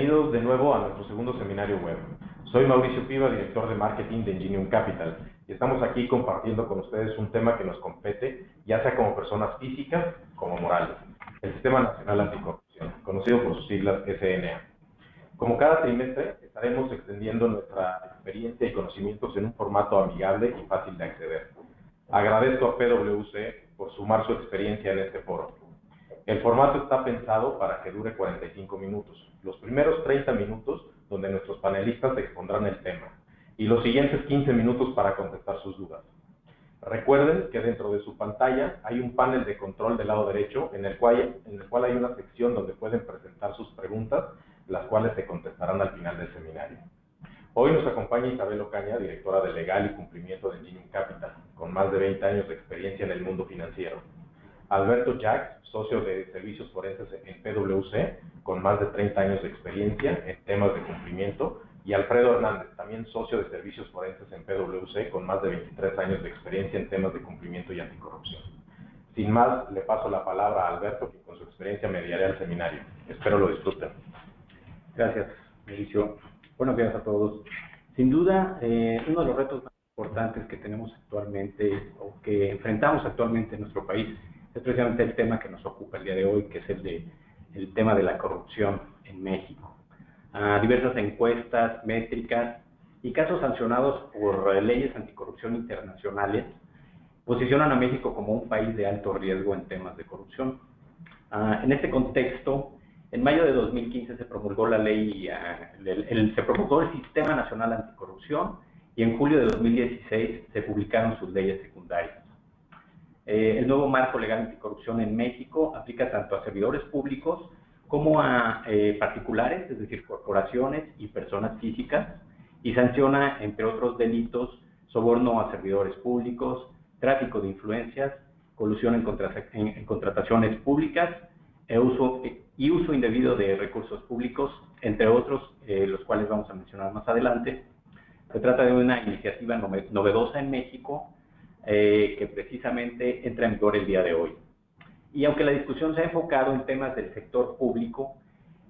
Bienvenidos de nuevo a nuestro segundo seminario web. Soy Mauricio Piva, director de marketing de Ingenium Capital, y estamos aquí compartiendo con ustedes un tema que nos compete, ya sea como personas físicas como morales, el Sistema Nacional Anticorrupción, conocido por sus siglas SNA. Como cada trimestre, estaremos extendiendo nuestra experiencia y conocimientos en un formato amigable y fácil de acceder. Agradezco a PwC por sumar su experiencia en este foro. El formato está pensado para que dure 45 minutos. Los primeros 30 minutos donde nuestros panelistas expondrán el tema y los siguientes 15 minutos para contestar sus dudas. Recuerden que dentro de su pantalla hay un panel de control del lado derecho en el cual hay una sección donde pueden presentar sus preguntas, las cuales se contestarán al final del seminario. Hoy nos acompaña Isabel Ocaña, directora de Legal y Cumplimiento de Ingenium Capital, con más de 20 años de experiencia en el mundo financiero. Alberto Jacks, socio de servicios forenses en PwC, con más de 30 años de experiencia en temas de cumplimiento, y Alfredo Hernández, también socio de servicios forenses en PwC, con más de 23 años de experiencia en temas de cumplimiento y anticorrupción. Sin más, le paso la palabra a Alberto, que con su experiencia mediará el seminario. Espero lo disfruten. Gracias, Mauricio. Buenos días a todos. Sin duda, uno de los retos más importantes que tenemos actualmente, o que enfrentamos actualmente en nuestro país, es precisamente el tema que nos ocupa el día de hoy, que es el tema de la corrupción en México. Diversas encuestas, métricas y casos sancionados por leyes anticorrupción internacionales posicionan a México como un país de alto riesgo en temas de corrupción. En este contexto, en mayo de 2015 se promulgó la ley, se promulgó el Sistema Nacional Anticorrupción, y en julio de 2016 se publicaron sus leyes secundarias. El nuevo marco legal anticorrupción en México aplica tanto a servidores públicos como a particulares, es decir, corporaciones y personas físicas, y sanciona, entre otros delitos, soborno a servidores públicos, tráfico de influencias, colusión en contrataciones públicas uso indebido de recursos públicos, entre otros, los cuales vamos a mencionar más adelante. Se trata de una iniciativa novedosa en México, que precisamente entra en vigor el día de hoy. Y aunque la discusión se ha enfocado en temas del sector público,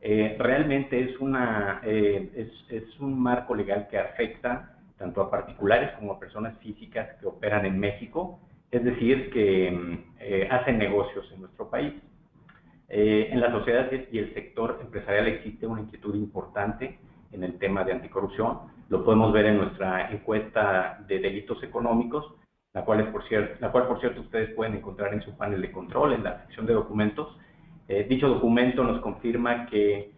realmente es un marco legal que afecta tanto a particulares como a personas físicas que operan en México, es decir, que hacen negocios en nuestro país. En la sociedad y el sector empresarial existe una inquietud importante en el tema de anticorrupción. Lo podemos ver en nuestra encuesta de delitos económicos, la cual, por cierto, ustedes pueden encontrar en su panel de control, en la sección de documentos. Dicho documento nos confirma que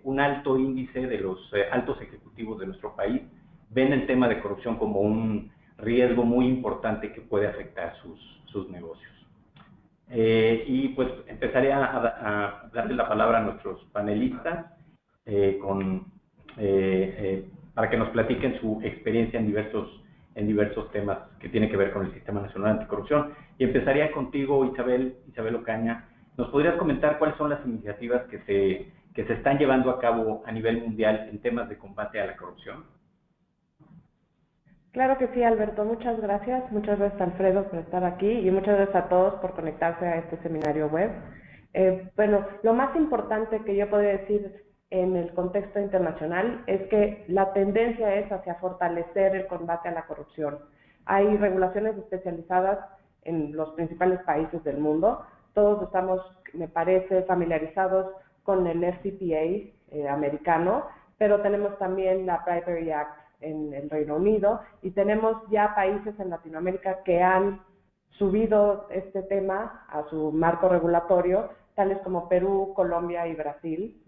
un alto índice de los altos ejecutivos de nuestro país ven el tema de corrupción como un riesgo muy importante que puede afectar sus negocios. Y pues empezaré a darle la palabra a nuestros panelistas para que nos platiquen su experiencia en diversos temas que tienen que ver con el Sistema Nacional Anticorrupción. Y empezaría contigo, Isabel Ocaña. ¿Nos podrías comentar cuáles son las iniciativas que se están llevando a cabo a nivel mundial en temas de combate a la corrupción? Claro que sí, Alberto. Muchas gracias. Muchas gracias, Alfredo, por estar aquí, y muchas gracias a todos por conectarse a este seminario web. Bueno, lo más importante que yo podría decir en el contexto internacional es que la tendencia es hacia fortalecer el combate a la corrupción. Hay regulaciones especializadas en los principales países del mundo. Todos estamos, me parece, familiarizados con el FCPA americano, pero tenemos también la Bribery Act en el Reino Unido, y tenemos ya países en Latinoamérica que han subido este tema a su marco regulatorio, tales como Perú, Colombia y Brasil.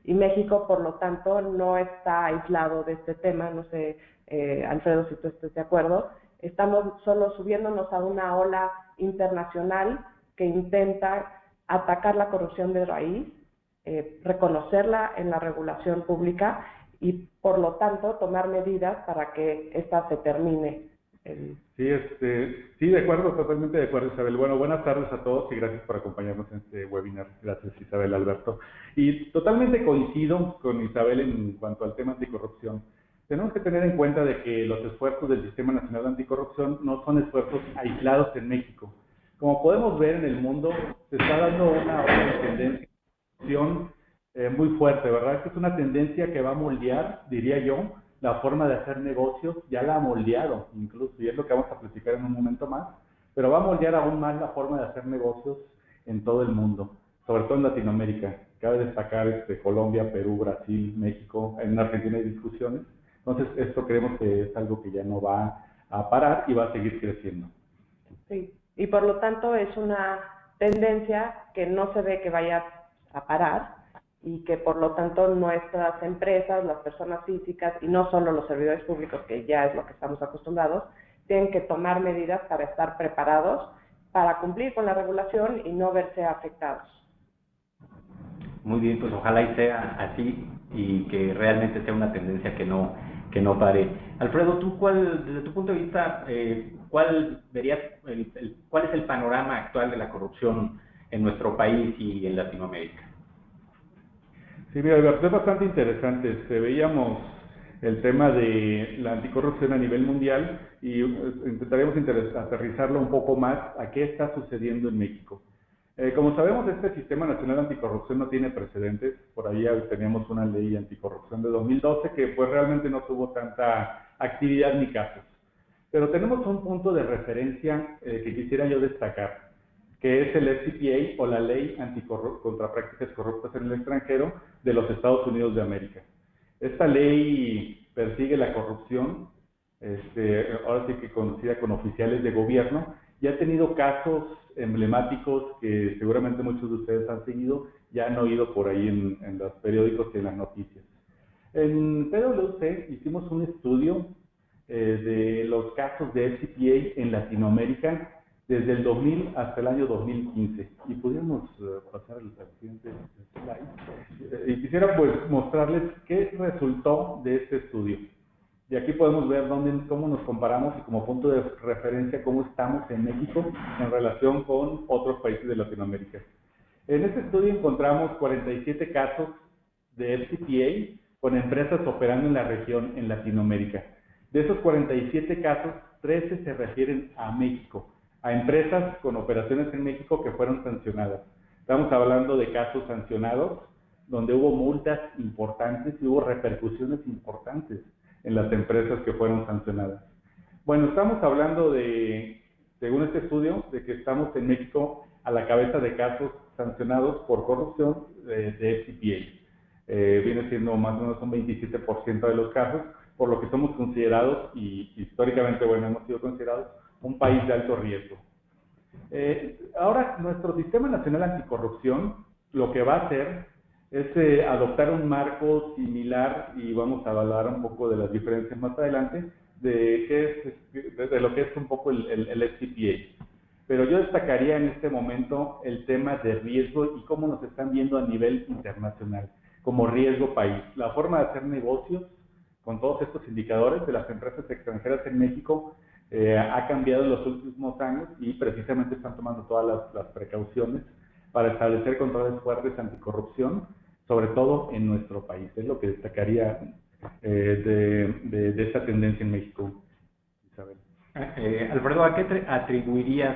Y México, por lo tanto, no está aislado de este tema. No sé, Alfredo, si tú estás de acuerdo. Estamos solo subiéndonos a una ola internacional que intenta atacar la corrupción de raíz, reconocerla en la regulación pública y, por lo tanto, tomar medidas para que esta se termine. Sí, de acuerdo, totalmente de acuerdo, Isabel. Bueno, buenas tardes a todos y gracias por acompañarnos en este webinar. Gracias, Isabel, Alberto. Y totalmente coincido con Isabel en cuanto al tema anticorrupción. Tenemos que tener en cuenta de que los esfuerzos del Sistema Nacional Anticorrupción no son esfuerzos aislados en México. Como podemos ver en el mundo, se está dando una tendencia muy fuerte, ¿verdad? Esta es una tendencia que va a moldear, diría yo, la forma de hacer negocios, ya la ha moldeado incluso, y es lo que vamos a platicar en un momento más, pero va a moldear aún más la forma de hacer negocios en todo el mundo, sobre todo en Latinoamérica. Cabe destacar Colombia, Perú, Brasil, México, en Argentina hay discusiones. Entonces, esto creemos que es algo que ya no va a parar y va a seguir creciendo. Sí, y por lo tanto es una tendencia que no se ve que vaya a parar y que por lo tanto nuestras empresas, las personas físicas y no solo los servidores públicos, que ya es lo que estamos acostumbrados, tienen que tomar medidas para estar preparados para cumplir con la regulación y no verse afectados. Muy bien, pues ojalá y sea así y que realmente sea una tendencia que no pare. Alfredo, tú desde tu punto de vista, ¿cuál verías, cuál es el panorama actual de la corrupción en nuestro país y en Latinoamérica? Sí, mira, Alberto, es bastante interesante. Veíamos el tema de la anticorrupción a nivel mundial y intentaríamos aterrizarlo un poco más a qué está sucediendo en México. Como sabemos, este Sistema Nacional Anticorrupción no tiene precedentes. Por ahí teníamos una ley anticorrupción de 2012 que pues realmente no tuvo tanta actividad ni casos. Pero tenemos un punto de referencia que quisiera yo destacar, que es el FCPA o la Ley contra Prácticas Corruptas en el Extranjero de los Estados Unidos de América. Esta ley persigue la corrupción, ahora sí que conocida con oficiales de gobierno, y ha tenido casos emblemáticos que seguramente muchos de ustedes han seguido, ya han oído por ahí en los periódicos y en las noticias. En PwC hicimos un estudio de los casos de FCPA en Latinoamérica desde el 2000 hasta el año 2015. Y pudiéramos pasar al siguiente slide. Y quisiera pues mostrarles qué resultó de este estudio. Y aquí podemos ver cómo nos comparamos y como punto de referencia cómo estamos en México en relación con otros países de Latinoamérica. En este estudio encontramos 47 casos de FCPA con empresas operando en la región en Latinoamérica. De esos 47 casos, 13 se refieren a México, a empresas con operaciones en México que fueron sancionadas. Estamos hablando de casos sancionados donde hubo multas importantes y hubo repercusiones importantes en las empresas que fueron sancionadas. Bueno, estamos hablando de, según este estudio, de que estamos en México a la cabeza de casos sancionados por corrupción de FCPA. Viene siendo más o menos un 27% de los casos, por lo que somos considerados, y históricamente, bueno, hemos sido considerados un país de alto riesgo. Ahora, nuestro Sistema Nacional Anticorrupción lo que va a hacer es adoptar un marco similar, y vamos a hablar un poco de las diferencias más adelante, de lo que es un poco el FCPA. Pero yo destacaría en este momento el tema de riesgo y cómo nos están viendo a nivel internacional, como riesgo país. La forma de hacer negocios con todos estos indicadores de las empresas extranjeras en México ha cambiado en los últimos años y precisamente están tomando todas las precauciones para establecer controles fuertes anticorrupción, sobre todo en nuestro país. Es lo que destacaría de esta tendencia en México, Isabel. Alfredo, ¿a qué atribuirías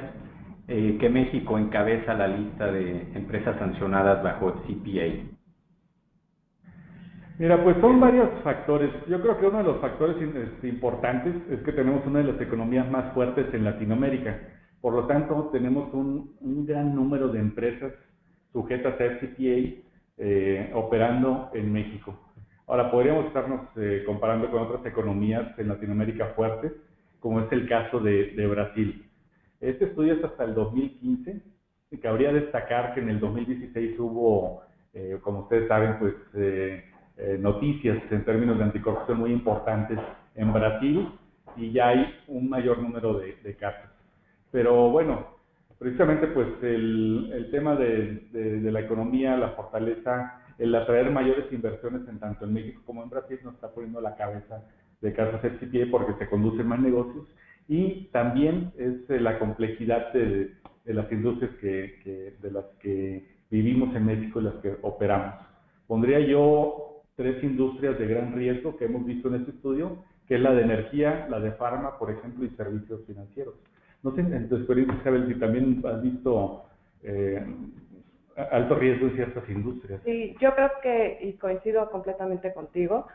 que México encabeza la lista de empresas sancionadas bajo CPA? Mira, pues son varios factores. Yo creo que uno de los factores importantes es que tenemos una de las economías más fuertes en Latinoamérica. Por lo tanto, tenemos un gran número de empresas sujetas a FCPA operando en México. Ahora, podríamos estarnos comparando con otras economías en Latinoamérica fuertes, como es el caso de Brasil. Este estudio es hasta el 2015, y cabría destacar que en el 2016 hubo, como ustedes saben, pues noticias en términos de anticorrupción muy importantes en Brasil, y ya hay un mayor número de casos. Pero bueno, precisamente pues el tema de la economía, la fortaleza, el atraer mayores inversiones en tanto en México como en Brasil nos está poniendo a la cabeza de casos FCPA porque se conducen más negocios, y también es la complejidad de las industrias de las que vivimos en México y las que operamos. Pondría yo 3 industrias de gran riesgo que hemos visto en este estudio, que es la de energía, la de farma, por ejemplo, y servicios financieros. No sé, en tu experiencia, Isabel, si también has visto alto riesgo en ciertas industrias. Sí, yo creo que, y coincido completamente contigo,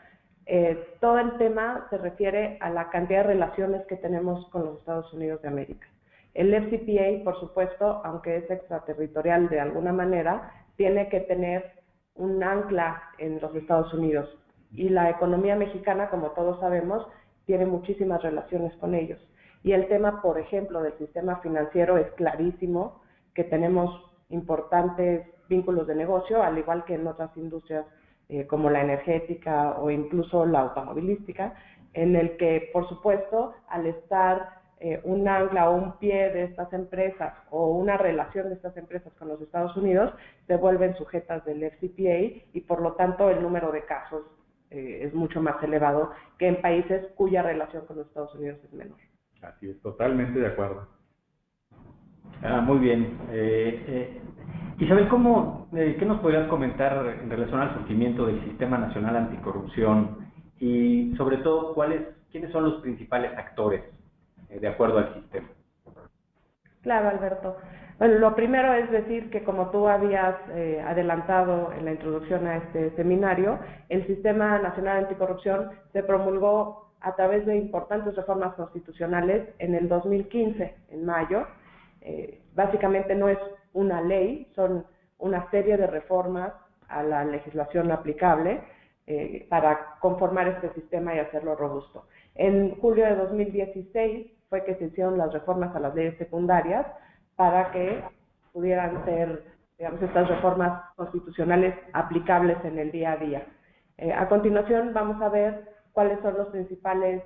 todo el tema se refiere a la cantidad de relaciones que tenemos con los Estados Unidos de América. El FCPA, por supuesto, aunque es extraterritorial de alguna manera, tiene que tener un ancla en los Estados Unidos. Y la economía mexicana, como todos sabemos, tiene muchísimas relaciones con ellos. Y el tema, por ejemplo, del sistema financiero es clarísimo, que tenemos importantes vínculos de negocio, al igual que en otras industrias como la energética o incluso la automovilística, en el que, por supuesto, al estar un ancla o un pie de estas empresas o una relación de estas empresas con los Estados Unidos, se vuelven sujetas del FCPA y, por lo tanto, el número de casos es mucho más elevado que en países cuya relación con los Estados Unidos es menor. Así es, totalmente de acuerdo. Muy bien. Isabel, ¿qué nos podrías comentar en relación al surgimiento del Sistema Nacional Anticorrupción y, sobre todo, quiénes son los principales actores de acuerdo al sistema? Claro, Alberto. Bueno, lo primero es decir que, como tú habías adelantado en la introducción a este seminario, el Sistema Nacional Anticorrupción se promulgó a través de importantes reformas constitucionales en el 2015, en mayo. Básicamente no es una ley, son una serie de reformas a la legislación aplicable para conformar este sistema y hacerlo robusto. En julio de 2016 fue que se hicieron las reformas a las leyes secundarias para que pudieran ser, digamos, estas reformas constitucionales aplicables en el día a día. A continuación vamos a ver cuáles son los principales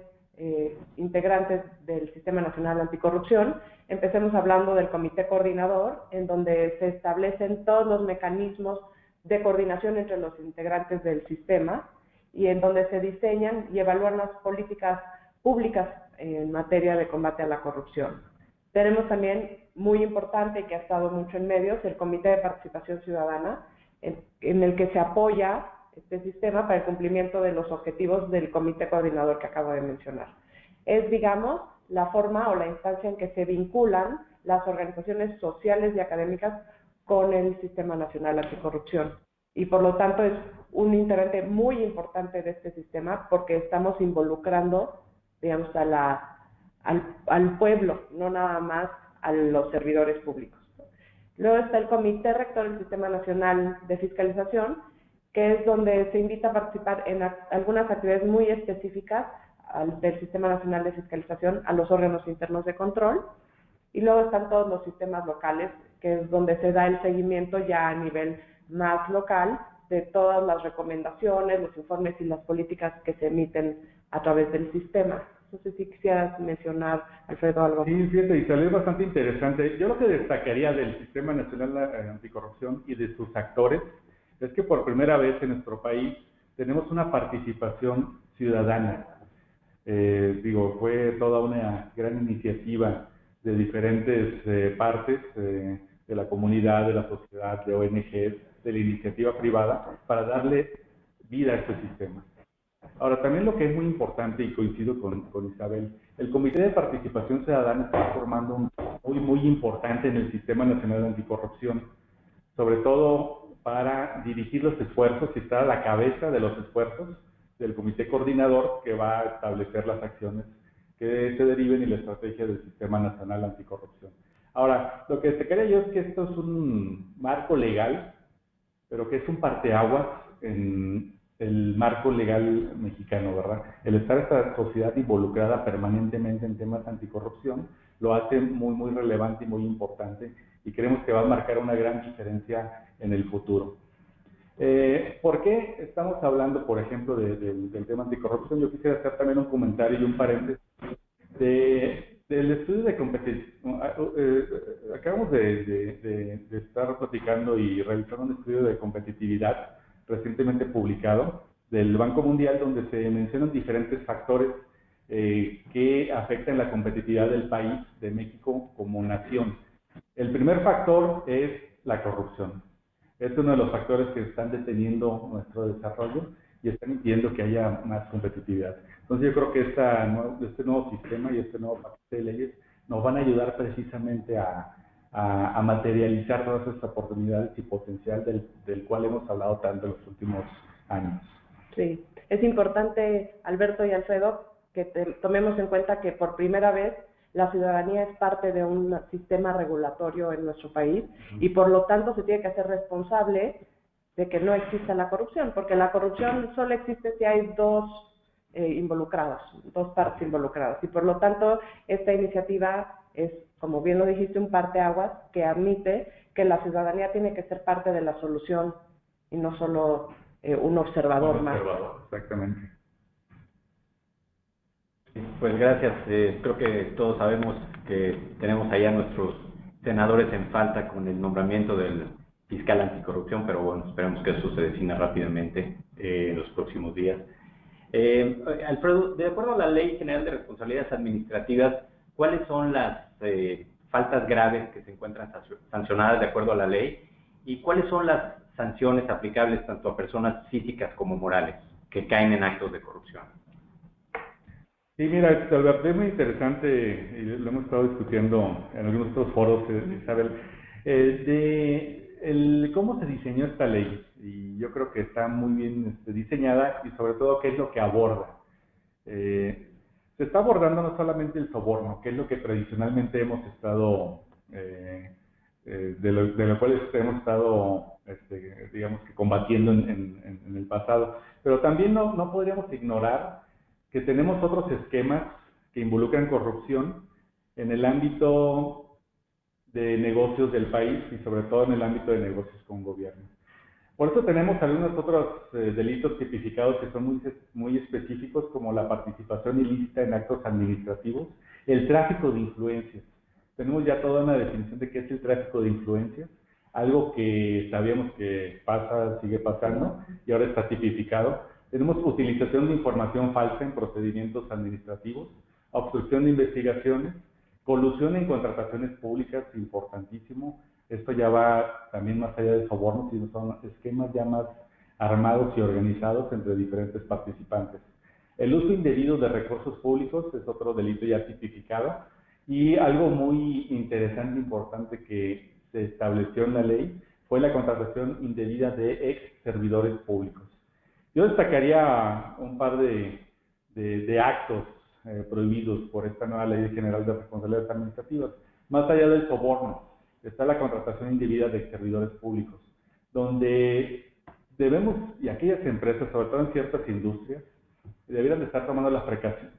integrantes del Sistema Nacional Anticorrupción. Empecemos hablando del Comité Coordinador, en donde se establecen todos los mecanismos de coordinación entre los integrantes del sistema y en donde se diseñan y evalúan las políticas públicas en materia de combate a la corrupción. Tenemos también, muy importante, que ha estado mucho en medios, el Comité de Participación Ciudadana, en el que se apoya este sistema para el cumplimiento de los objetivos del Comité Coordinador que acabo de mencionar. Es, digamos, la forma o la instancia en que se vinculan las organizaciones sociales y académicas con el Sistema Nacional Anticorrupción. Y por lo tanto es un integrante muy importante de este sistema porque estamos involucrando, digamos, al pueblo, no nada más a los servidores públicos. Luego está el Comité Rector del Sistema Nacional de Fiscalización, que es donde se invita a participar en algunas actividades muy específicas del Sistema Nacional de Fiscalización a los órganos internos de control. Y luego están todos los sistemas locales, que es donde se da el seguimiento ya a nivel más local de todas las recomendaciones, los informes y las políticas que se emiten a través del sistema. No sé si quisieras mencionar, Alfredo, algo. Sí, fíjate, Isabel, es bastante interesante. Yo lo que destacaría del Sistema Nacional Anticorrupción y de sus actores es que por primera vez en nuestro país tenemos una participación ciudadana. Fue toda una gran iniciativa de diferentes partes de la comunidad, de la sociedad, de ONGs, de la iniciativa privada, para darle vida a este sistema. Ahora, también lo que es muy importante, y coincido con Isabel, el Comité de Participación Ciudadana está formando un muy importante en el Sistema Nacional Anticorrupción, sobre todo para dirigir los esfuerzos y estar a la cabeza de los esfuerzos del Comité Coordinador que va a establecer las acciones que se deriven y la estrategia del Sistema Nacional Anticorrupción. Ahora, lo que destacaría yo es que esto es un marco legal, pero que es un parteaguas en el marco legal mexicano, ¿verdad? El estar esta sociedad involucrada permanentemente en temas anticorrupción lo hace muy relevante y muy importante, y creemos que va a marcar una gran diferencia en el futuro. ¿Por qué estamos hablando, por ejemplo, del tema anticorrupción? Yo quisiera hacer también un comentario y un paréntesis del estudio de competitividad. Acabamos de estar platicando y realizando un estudio de competitividad recientemente publicado del Banco Mundial, donde se mencionan diferentes factores que afectan la competitividad del país, de México como nación. El primer factor es la corrupción. Es uno de los factores que están deteniendo nuestro desarrollo y están impidiendo que haya más competitividad. Entonces yo creo que este nuevo sistema y este nuevo paquete de leyes nos van a ayudar precisamente a a materializar todas estas oportunidades y potencial del cual hemos hablado tanto en los últimos años. Sí, es importante, Alberto y Alfredo, que tomemos en cuenta que por primera vez la ciudadanía es parte de un sistema regulatorio en nuestro país y por lo tanto se tiene que hacer responsable de que no exista la corrupción, porque la corrupción solo existe si hay dos partes involucradas, y por lo tanto esta iniciativa es, como bien lo dijiste, un parteaguas que admite que la ciudadanía tiene que ser parte de la solución y no solo un observador más. Exactamente. Pues gracias. Creo que todos sabemos que tenemos allá nuestros senadores en falta con el nombramiento del fiscal anticorrupción, pero bueno, esperemos que eso se defina rápidamente en los próximos días. Alfredo, de acuerdo a la Ley General de Responsabilidades Administrativas, ¿cuáles son las faltas graves que se encuentran sancionadas de acuerdo a la ley? ¿Y cuáles son las sanciones aplicables tanto a personas físicas como morales que caen en actos de corrupción? Sí, mira, Alberto, es muy interesante, y lo hemos estado discutiendo en algunos otros foros, Isabel, cómo se diseñó esta ley. Y yo creo que está muy bien diseñada y sobre todo qué es lo que aborda. Se está abordando no solamente el soborno, que es lo que tradicionalmente hemos estado, de lo cual hemos estado, digamos que combatiendo en el pasado, pero también no podríamos ignorar que tenemos otros esquemas que involucran corrupción en el ámbito de negocios del país y sobre todo en el ámbito de negocios con gobierno. Por eso tenemos algunos otros delitos tipificados que son muy específicos, como la participación ilícita en actos administrativos, el tráfico de influencias. Tenemos ya toda una definición de qué es el tráfico de influencias, algo que sabíamos que pasa, sigue pasando y ahora está tipificado. Tenemos utilización de información falsa en procedimientos administrativos, obstrucción de investigaciones, colusión en contrataciones públicas, importantísimo. Esto ya va también más allá de sobornos, sino son esquemas ya más armados y organizados entre diferentes participantes. El uso indebido de recursos públicos es otro delito ya tipificado. Y algo muy interesante, importante que se estableció en la ley fue la contratación indebida de ex servidores públicos. Yo destacaría un par de actos prohibidos por esta nueva Ley General de Responsabilidades Administrativas. Más allá del soborno, está la contratación indebida de servidores públicos, donde debemos, y aquellas empresas, sobre todo en ciertas industrias, deberían de estar tomando las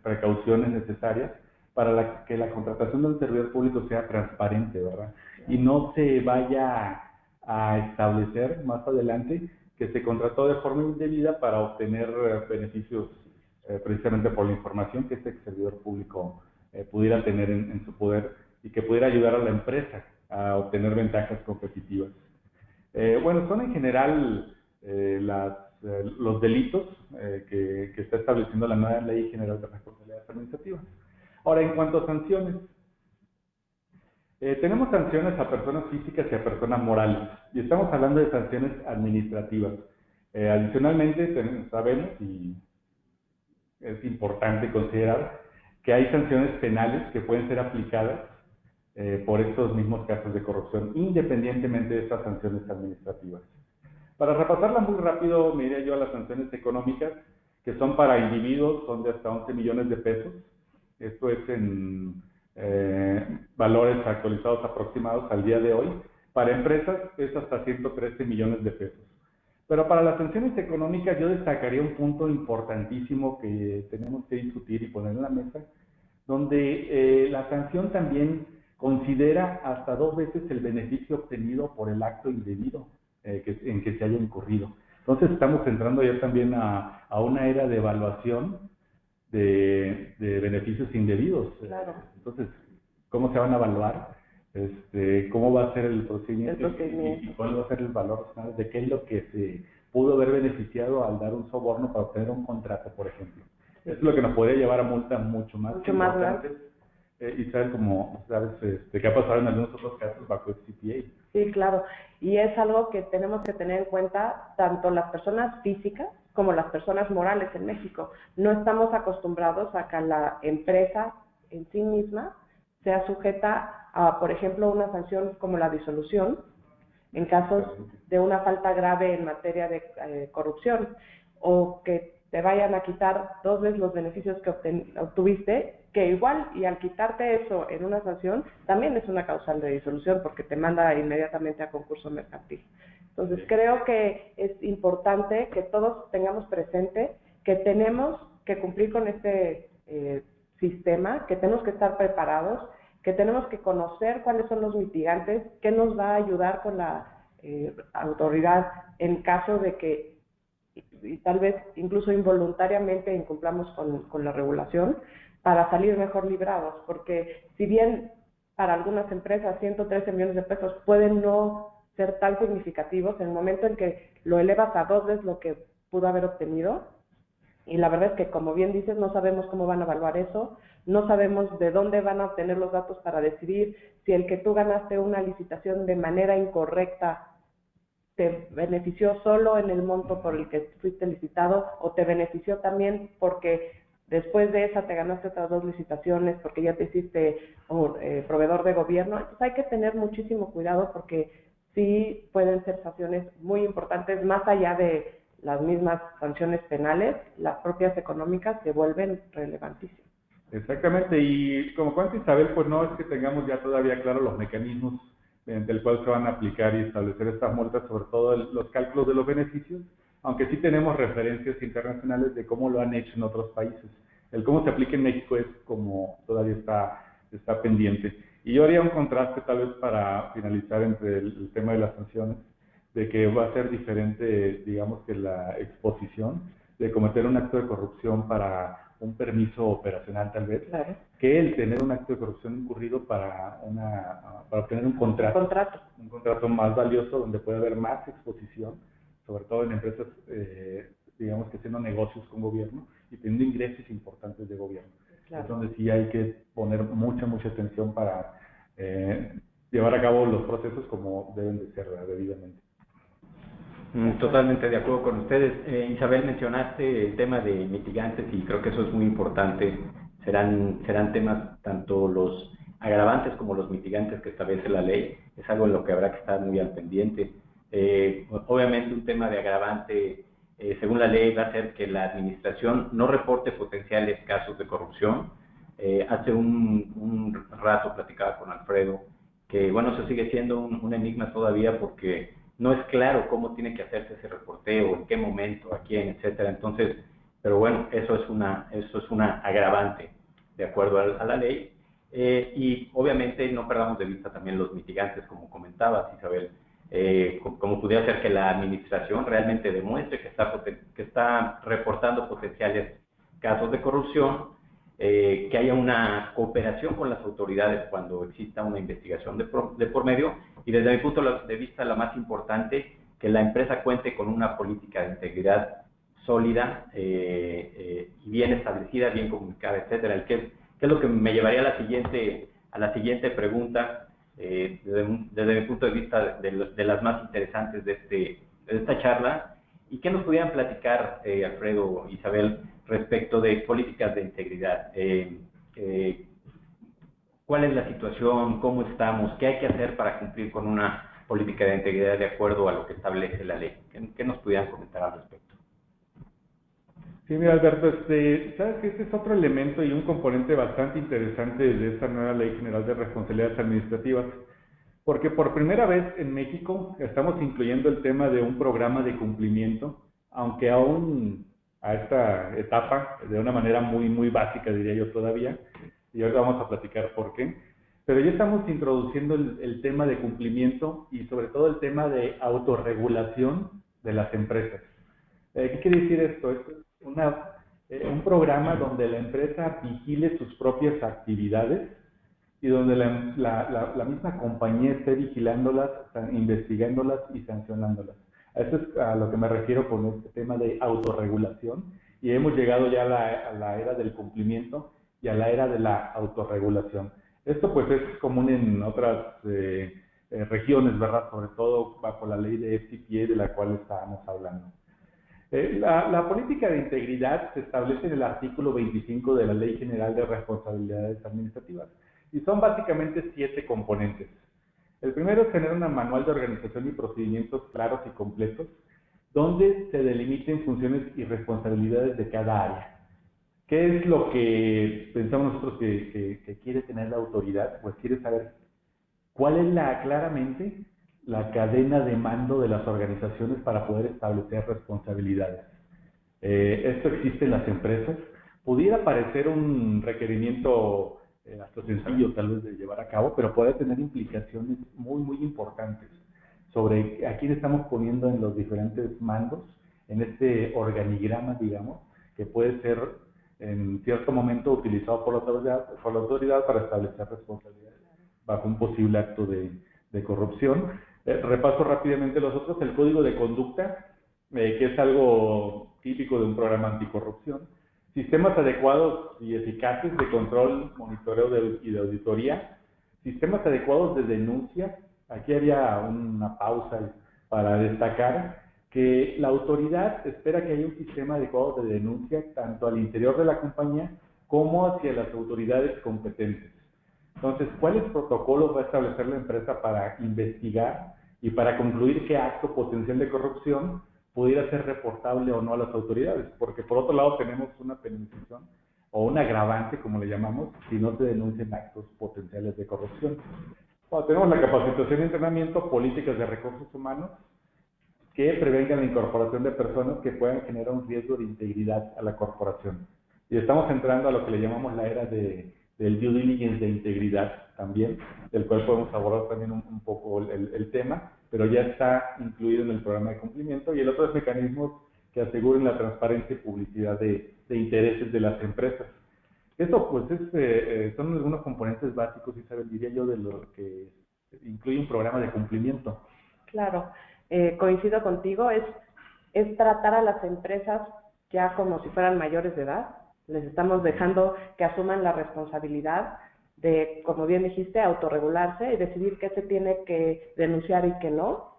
precauciones necesarias para que la contratación de un servidor público sea transparente, ¿verdad? Y no se vaya a establecer más adelante que se contrató de forma indebida para obtener beneficios precisamente por la información que este servidor público pudiera tener en su poder y que pudiera ayudar a la empresa a obtener ventajas competitivas. Bueno, son en general los delitos que está estableciendo la nueva Ley General de Responsabilidades Administrativas. Ahora, en cuanto a sanciones, tenemos sanciones a personas físicas y a personas morales, y estamos hablando de sanciones administrativas. Adicionalmente, sabemos, y es importante considerar, que hay sanciones penales que pueden ser aplicadas por estos mismos casos de corrupción, independientemente de estas sanciones administrativas. Para repasarla muy rápido, me iré yo a las sanciones económicas, que son para individuos, son de hasta 11 millones de pesos. Esto es en valores actualizados aproximados al día de hoy. Para empresas es hasta 113 millones de pesos. Pero para las sanciones económicas yo destacaría un punto importantísimo que tenemos que discutir y poner en la mesa, donde la sanción también considera hasta 2 veces el beneficio obtenido por el acto indebido en que se haya incurrido. Entonces estamos entrando ya también a una era de evaluación de beneficios indebidos. Claro. Entonces, ¿cómo se van a evaluar? ¿Cómo va a ser el procedimiento? ¿Y cuál va a ser el valor final de qué es lo que se pudo haber beneficiado al dar un soborno para obtener un contrato, por ejemplo? Eso es lo que nos podría llevar a multas mucho más importantes. Y sabes, como sabes, que ha pasado en algunos otros casos bajo el CPA. Sí, claro. Y es algo que tenemos que tener en cuenta tanto las personas físicas como las personas morales en México. No estamos acostumbrados a que la empresa en sí misma sea sujeta a, por ejemplo, una sanción como la disolución en casos de una falta grave en materia de corrupción, o que te vayan a quitar 2 veces los beneficios que obtuviste, que igual, y al quitarte eso en una sanción, también es una causal de disolución, porque te manda inmediatamente a concurso mercantil. Entonces, creo que es importante que todos tengamos presente que tenemos que cumplir con este sistema, que tenemos que estar preparados, que tenemos que conocer cuáles son los mitigantes, qué nos va a ayudar con la autoridad en caso de que y tal vez incluso involuntariamente incumplamos con la regulación, para salir mejor librados, porque si bien para algunas empresas 113 millones de pesos pueden no ser tan significativos, en el momento en que lo elevas a 2 veces lo que pudo haber obtenido, y la verdad es que, como bien dices, no sabemos cómo van a evaluar eso, no sabemos de dónde van a obtener los datos para decidir si el que tú ganaste una licitación de manera incorrecta te benefició solo en el monto por el que fuiste licitado, o te benefició también porque después de esa te ganaste otras 2 licitaciones porque ya te hiciste proveedor de gobierno. Entonces hay que tener muchísimo cuidado, porque sí pueden ser sanciones muy importantes, más allá de las mismas sanciones penales, las propias económicas se vuelven relevantísimas. Exactamente, y como cuenta Isabel, pues no es que tengamos ya todavía claro los mecanismos mediante el cual se van a aplicar y establecer estas multas, sobre todo los cálculos de los beneficios, aunque sí tenemos referencias internacionales de cómo lo han hecho en otros países. El cómo se aplica en México es como todavía está pendiente. Y yo haría un contraste tal vez para finalizar entre el tema de las sanciones, de que va a ser diferente, digamos, que la exposición de cometer un acto de corrupción para un permiso operacional tal vez, claro, que el tener un acto de corrupción incurrido para obtener un contrato más valioso, donde puede haber más exposición, sobre todo en empresas, digamos, que haciendo negocios con gobierno y teniendo ingresos importantes de gobierno. claro. Es donde sí hay que poner mucha atención para llevar a cabo los procesos como deben de ser debidamente. Totalmente de acuerdo con ustedes. Isabel, mencionaste el tema de mitigantes y creo que eso es muy importante. Serán temas, tanto los agravantes como los mitigantes que establece la ley. Es algo en lo que habrá que estar muy al pendiente. Obviamente un tema de agravante, según la ley, va a ser que la administración no reporte potenciales casos de corrupción. Hace un rato platicaba con Alfredo que, bueno, eso sigue siendo un enigma todavía, porque no es claro cómo tiene que hacerse ese reporteo, en qué momento, a quién, etcétera. Entonces, pero bueno, eso es una agravante de acuerdo a la ley. Y obviamente no perdamos de vista también los mitigantes, como comentabas, Isabel, como pudiera ser que la administración realmente demuestre que está reportando potenciales casos de corrupción, que haya una cooperación con las autoridades cuando exista una investigación de por medio, y desde mi punto de vista la más importante, que la empresa cuente con una política de integridad sólida y bien establecida, bien comunicada, etcétera. ¿Qué es lo que me llevaría a la siguiente pregunta, desde mi punto de vista de las más interesantes de esta charla? ¿Y qué nos pudieran platicar, Alfredo, Isabel, respecto de políticas de integridad? ¿Cuál es la situación? ¿Cómo estamos? ¿Qué hay que hacer para cumplir con una política de integridad de acuerdo a lo que establece la ley? ¿Qué nos pudieran comentar al respecto? Sí, mira, Alberto, sabes que este es otro elemento y un componente bastante interesante de esta nueva Ley General de Responsabilidades Administrativas, porque por primera vez en México estamos incluyendo el tema de un programa de cumplimiento, aunque aún a esta etapa de una manera muy básica, diría yo todavía, y ahora vamos a platicar por qué, pero ya estamos introduciendo el tema de cumplimiento y sobre todo el tema de autorregulación de las empresas. ¿Qué quiere decir esto? Esto es un programa donde la empresa vigile sus propias actividades y donde la misma compañía esté vigilándolas, investigándolas y sancionándolas. A eso es a lo que me refiero con este tema de autorregulación, y hemos llegado ya a la era del cumplimiento y a la era de la autorregulación. Esto pues es común en otras regiones, ¿verdad? Sobre todo bajo la ley de FCPA de la cual estábamos hablando. La política de integridad se establece en el artículo 25 de la Ley General de Responsabilidades Administrativas. y son básicamente 7 componentes. El primero es tener un manual de organización y procedimientos claros y completos, donde se delimiten funciones y responsabilidades de cada área. ¿Qué es lo que pensamos nosotros que quiere tener la autoridad? Pues quiere saber cuál es claramente la cadena de mando de las organizaciones para poder establecer responsabilidades. Esto existe en las empresas. Pudiera parecer un requerimiento hasta sencillo tal vez de llevar a cabo, pero puede tener implicaciones muy importantes sobre a quién estamos poniendo en los diferentes mandos, en este organigrama, digamos, que puede ser en cierto momento utilizado por la autoridad para establecer responsabilidades bajo un posible acto de corrupción. Repaso rápidamente los otros: el código de conducta, que es algo típico de un programa anticorrupción; sistemas adecuados y eficaces de control, monitoreo y de auditoría; sistemas adecuados de denuncia. Aquí había una pausa para destacar que la autoridad espera que haya un sistema adecuado de denuncia tanto al interior de la compañía como hacia las autoridades competentes. Entonces, ¿cuáles protocolos va a establecer la empresa para investigar y para concluir qué acto potencial de corrupción pudiera ser reportable o no a las autoridades? Porque por otro lado tenemos una penalización o un agravante, como le llamamos, si no se denuncian actos potenciales de corrupción. Bueno, tenemos la capacitación y entrenamiento, políticas de recursos humanos que prevengan la incorporación de personas que puedan generar un riesgo de integridad a la corporación. Y estamos entrando a lo que le llamamos la era del due diligence de integridad también, del cual podemos abordar también un poco el tema, pero ya está incluido en el programa de cumplimiento. Y el otro es mecanismos que aseguren la transparencia y publicidad de intereses de las empresas. Esto pues son algunos componentes básicos, Isabel, diría yo, de lo que incluye un programa de cumplimiento. Claro, coincido contigo, es tratar a las empresas ya como si fueran mayores de edad. Les estamos dejando que asuman la responsabilidad de, como bien dijiste, autorregularse y decidir qué se tiene que denunciar y qué no,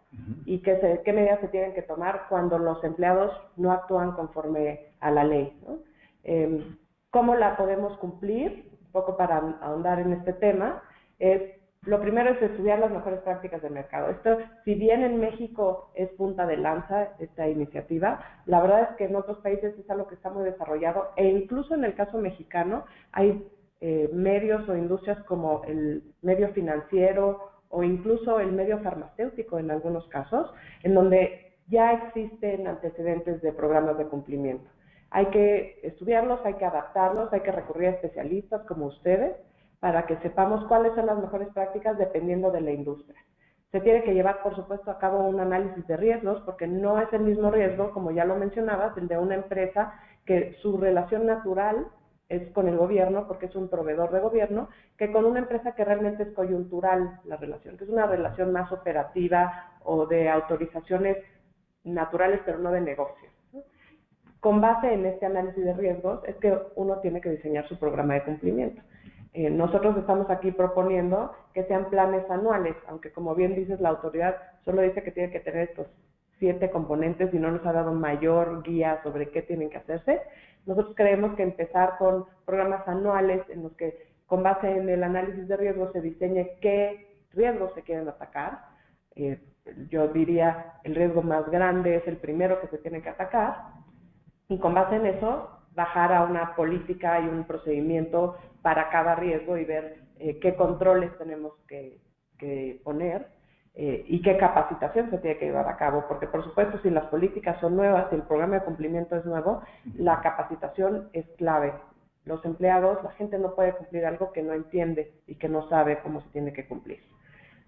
y qué medidas se tienen que tomar cuando los empleados no actúan conforme a la ley, ¿no? ¿Cómo la podemos cumplir? Un poco para ahondar en este tema, lo primero es estudiar las mejores prácticas del mercado. Esto, si bien en México es punta de lanza esta iniciativa, la verdad es que en otros países es algo que está muy desarrollado, e incluso en el caso mexicano hay medios o industrias como el medio financiero o incluso el medio farmacéutico en algunos casos, en donde ya existen antecedentes de programas de cumplimiento. Hay que estudiarlos, hay que adaptarlos, hay que recurrir a especialistas como ustedes para que sepamos cuáles son las mejores prácticas dependiendo de la industria. Se tiene que llevar, por supuesto, a cabo un análisis de riesgos, porque no es el mismo riesgo, como ya lo mencionabas, el de una empresa que su relación natural es con el gobierno, porque es un proveedor de gobierno, que con una empresa que realmente es coyuntural la relación, que es una relación más operativa o de autorizaciones naturales, pero no de negocio. Con base en este análisis de riesgos es que uno tiene que diseñar su programa de cumplimiento. Nosotros estamos aquí proponiendo que sean planes anuales, aunque como bien dices, la autoridad solo dice que tiene que tener estos 7 componentes y no nos ha dado mayor guía sobre qué tienen que hacerse. Nosotros creemos que empezar con programas anuales en los que, con base en el análisis de riesgos, se diseñe qué riesgos se quieren atacar. Yo diría el riesgo más grande es el primero que se tiene que atacar, y con base en eso bajar a una política y un procedimiento para cada riesgo y ver qué controles tenemos que poner y qué capacitación se tiene que llevar a cabo, porque por supuesto si las políticas son nuevas, si el programa de cumplimiento es nuevo, la capacitación es clave. Los empleados, la gente no puede cumplir algo que no entiende y que no sabe cómo se tiene que cumplir.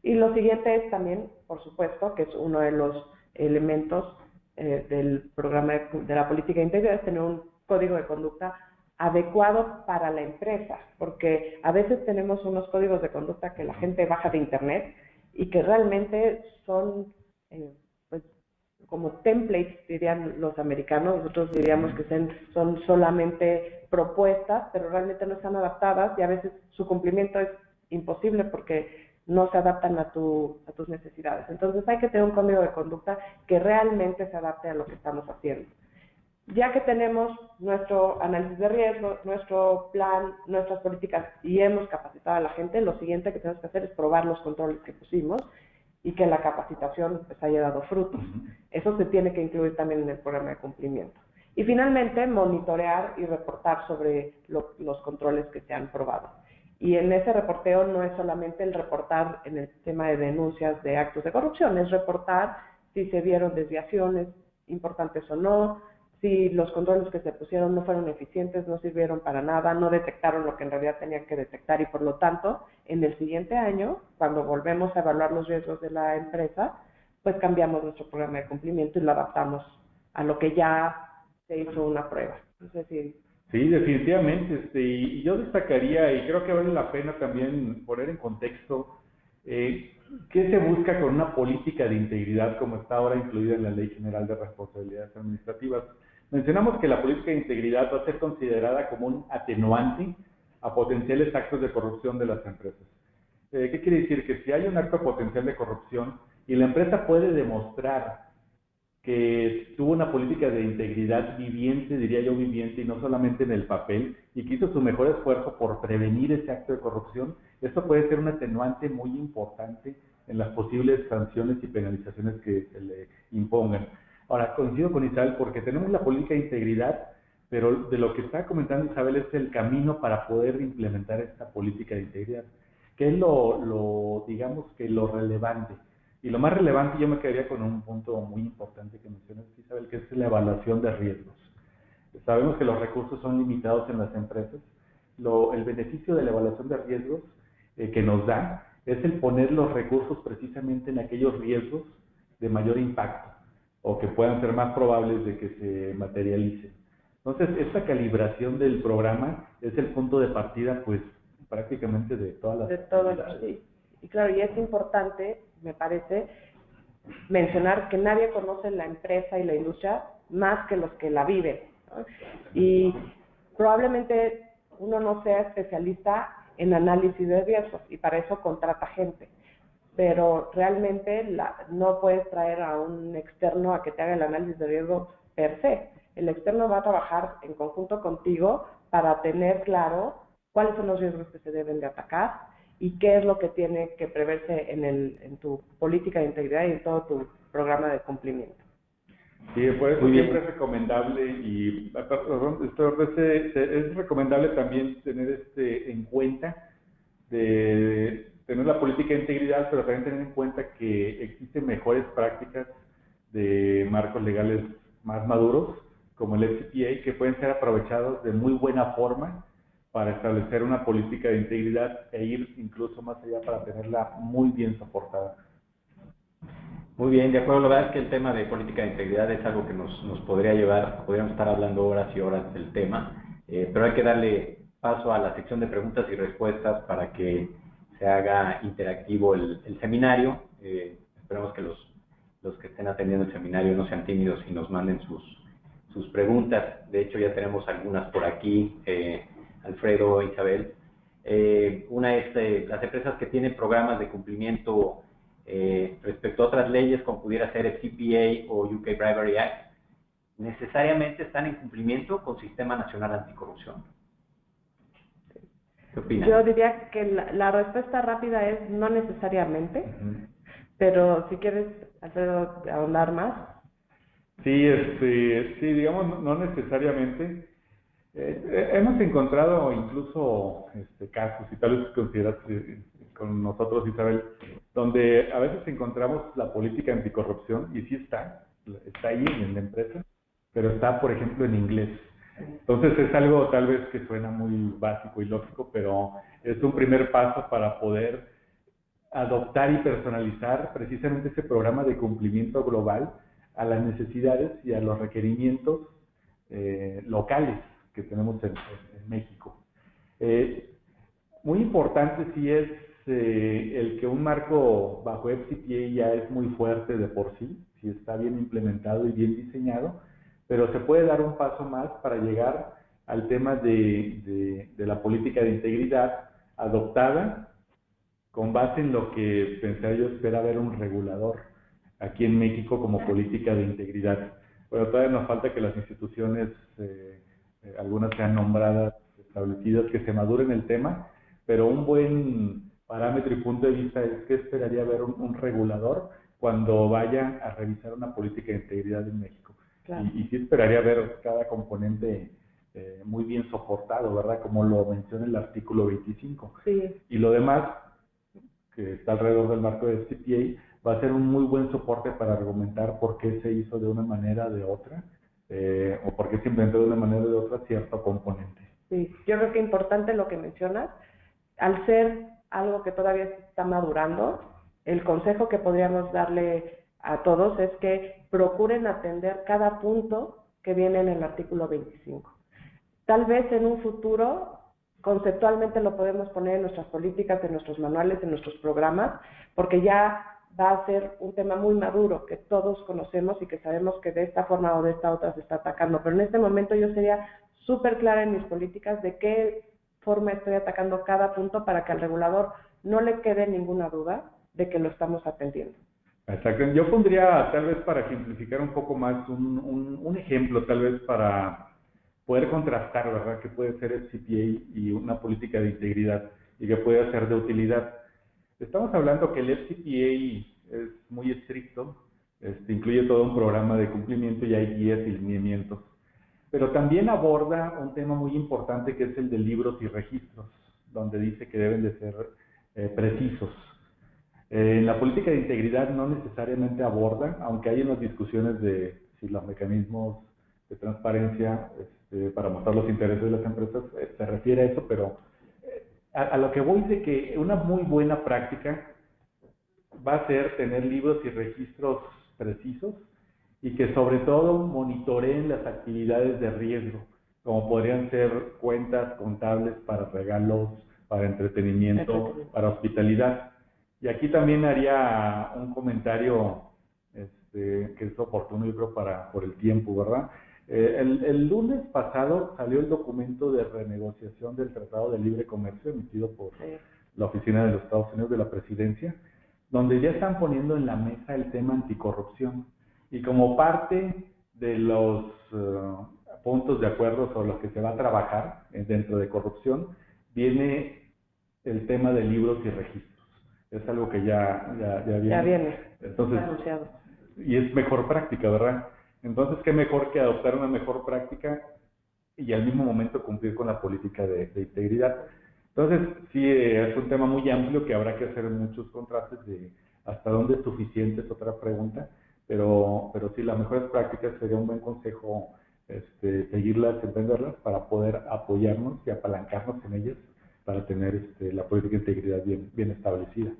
Y lo siguiente es también, por supuesto, que es uno de los elementos del programa de la política de integridad, es tener un código de conducta adecuado para la empresa, porque a veces tenemos unos códigos de conducta que la gente baja de internet y que realmente son pues, como templates, dirían los americanos. Nosotros diríamos que son solamente propuestas, pero realmente no están adaptadas y a veces su cumplimiento es imposible porque no se adaptan a tus necesidades. Entonces hay que tener un código de conducta que realmente se adapte a lo que estamos haciendo. Ya que tenemos nuestro análisis de riesgo, nuestro plan, nuestras políticas y hemos capacitado a la gente, lo siguiente que tenemos que hacer es probar los controles que pusimos y que la capacitación pues, haya dado frutos. Eso se tiene que incluir también en el programa de cumplimiento. Y finalmente, monitorear y reportar sobre los controles que se han probado. Y en ese reporteo no es solamente el reportar en el tema de denuncias de actos de corrupción, es reportar si se vieron desviaciones importantes o no, si los controles que se pusieron no fueron eficientes, no sirvieron para nada, no detectaron lo que en realidad tenían que detectar y por lo tanto, en el siguiente año, cuando volvemos a evaluar los riesgos de la empresa, pues cambiamos nuestro programa de cumplimiento y lo adaptamos a lo que ya se hizo una prueba. Es decir, sí, definitivamente. Y yo destacaría, y creo que vale la pena también poner en contexto, ¿qué se busca con una política de integridad como está ahora incluida en la Ley General de Responsabilidades Administrativas? Mencionamos que la política de integridad va a ser considerada como un atenuante a potenciales actos de corrupción de las empresas. ¿Qué quiere decir? Que si hay un acto potencial de corrupción y la empresa puede demostrar que tuvo una política de integridad viviente, diría yo viviente, y no solamente en el papel, y que hizo su mejor esfuerzo por prevenir ese acto de corrupción, esto puede ser un atenuante muy importante en las posibles sanciones y penalizaciones que se le impongan. Ahora, coincido con Isabel porque tenemos la política de integridad, pero de lo que está comentando Isabel es el camino para poder implementar esta política de integridad, que es digamos que lo relevante. Y lo más relevante, yo me quedaría con un punto muy importante que mencionas, Isabel, que es la evaluación de riesgos. Sabemos que los recursos son limitados en las empresas. El beneficio de la evaluación de riesgos que nos da es el poner los recursos precisamente en aquellos riesgos de mayor impacto o que puedan ser más probables de que se materialicen. Entonces, esta calibración del programa es el punto de partida, pues, prácticamente de todas las actividades. Sí. Y claro, y es importante, me parece, mencionar que nadie conoce la empresa y la industria más que los que la viven, ¿no? Y probablemente uno no sea especialista en análisis de riesgos y para eso contrata gente, pero realmente no puedes traer a un externo a que te haga el análisis de riesgo per se. El externo va a trabajar en conjunto contigo para tener claro cuáles son los riesgos que se deben de atacar y qué es lo que tiene que preverse en tu política de integridad y en todo tu programa de cumplimiento. Sí, por eso siempre es recomendable es recomendable también tener en cuenta de tener la política de integridad, pero también tener en cuenta que existen mejores prácticas de marcos legales más maduros, como el FCPA, que pueden ser aprovechados de muy buena forma para establecer una política de integridad e ir incluso más allá para tenerla muy bien soportada. Muy bien, de acuerdo. La verdad es que el tema de política de integridad es algo que nos podría llevar, podríamos estar hablando horas y horas del tema, pero hay que darle paso a la sección de preguntas y respuestas para que se haga interactivo el seminario. Esperemos que los que estén atendiendo el seminario no sean tímidos y nos manden sus preguntas. De hecho, ya tenemos algunas por aquí, Alfredo, Isabel. Una es las empresas que tienen programas de cumplimiento respecto a otras leyes, como pudiera ser el CPA o UK Bribery Act, ¿necesariamente están en cumplimiento con Sistema Nacional Anticorrupción? ¿Qué opinas? Yo diría que la respuesta rápida es no necesariamente, pero si quieres, Alfredo, ahondar más. Sí, sí, digamos, no necesariamente. Hemos encontrado incluso casos, y tal vez consideras con nosotros, Isabel, donde a veces encontramos la política anticorrupción y sí está ahí en la empresa, pero está, por ejemplo, en inglés. Entonces es algo tal vez que suena muy básico y lógico, pero es un primer paso para poder adoptar y personalizar precisamente ese programa de cumplimiento global a las necesidades y a los requerimientos locales que tenemos en México. Muy importante sí es el que un marco bajo FCPA ya es muy fuerte de por sí, si está bien implementado y bien diseñado, pero se puede dar un paso más para llegar al tema de la política de integridad adoptada con base en lo que pensé yo espera ver un regulador aquí en México como política de integridad. pero todavía nos falta que las instituciones, algunas sean nombradas, establecidas, que se maduren el tema, pero un buen parámetro y punto de vista es que esperaría ver un regulador cuando vaya a revisar una política de integridad en México. Claro. Y sí esperaría ver cada componente muy bien soportado, ¿verdad? Como lo menciona el artículo 25. Sí. Y lo demás, que está alrededor del marco de FCPA, va a ser un muy buen soporte para argumentar por qué se hizo de una manera o de otra, o por qué se implementó de una manera o de otra cierto componente. Sí, yo creo que es importante lo que mencionas. Al ser algo que todavía se está madurando, el consejo que podríamos darle a todos es que procuren atender cada punto que viene en el artículo 25. Tal vez en un futuro, conceptualmente lo podemos poner en nuestras políticas, en nuestros manuales, en nuestros programas, porque ya va a ser un tema muy maduro que todos conocemos y que sabemos que de esta forma o de esta otra se está atacando. Pero en este momento yo sería súper clara en mis políticas de qué forma estoy atacando cada punto para que al regulador no le quede ninguna duda de que lo estamos atendiendo. Exacto. Yo pondría, tal vez para simplificar un poco más, un ejemplo, tal vez para poder contrastar, ¿verdad?, que puede ser el FCPA y una política de integridad y que puede ser de utilidad. Estamos hablando que el FCPA es muy estricto, incluye todo un programa de cumplimiento y hay guías y lineamientos, pero también aborda un tema muy importante que es el de libros y registros, donde dice que deben de ser precisos. En la política de integridad no necesariamente aborda, aunque hay unas discusiones de si los mecanismos de transparencia para mostrar los intereses de las empresas se refiere a eso, pero a lo que voy de que una muy buena práctica va a ser tener libros y registros precisos y que sobre todo monitoreen las actividades de riesgo, como podrían ser cuentas contables para regalos, para entretenimiento, para hospitalidad. Y aquí también haría un comentario que es oportuno, yo creo, por el tiempo, ¿verdad? El lunes pasado salió el documento de renegociación del Tratado de Libre Comercio emitido por la Oficina de los Estados Unidos de la Presidencia, donde ya están poniendo en la mesa el tema anticorrupción. Y como parte de los puntos de acuerdo sobre los que se va a trabajar dentro de corrupción, viene el tema de libros y registros. Es algo que ya viene. Ya viene. Entonces, anunciado. Y es mejor práctica, ¿verdad? Entonces, ¿qué mejor que adoptar una mejor práctica y al mismo momento cumplir con la política de integridad? Entonces, sí, es un tema muy amplio que habrá que hacer muchos contrastes de hasta dónde es suficiente, es otra pregunta, pero sí, las mejores prácticas sería un buen consejo seguirlas, entenderlas, para poder apoyarnos y apalancarnos en ellas para tener la política de integridad bien establecida.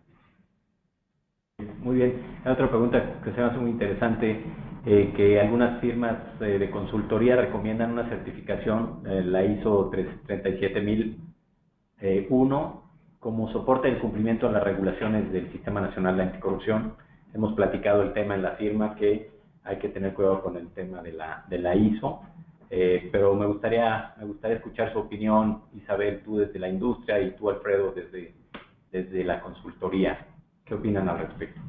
Muy bien. Otra pregunta que se me hace muy interesante, que algunas firmas de consultoría recomiendan una certificación, la ISO 37001, como soporte del cumplimiento de las regulaciones del Sistema Nacional de Anticorrupción. Hemos platicado el tema en la firma, que hay que tener cuidado con el tema de la ISO, pero me gustaría escuchar su opinión, Isabel, tú desde la industria y tú, Alfredo, desde la consultoría. ¿Qué opinan al respecto?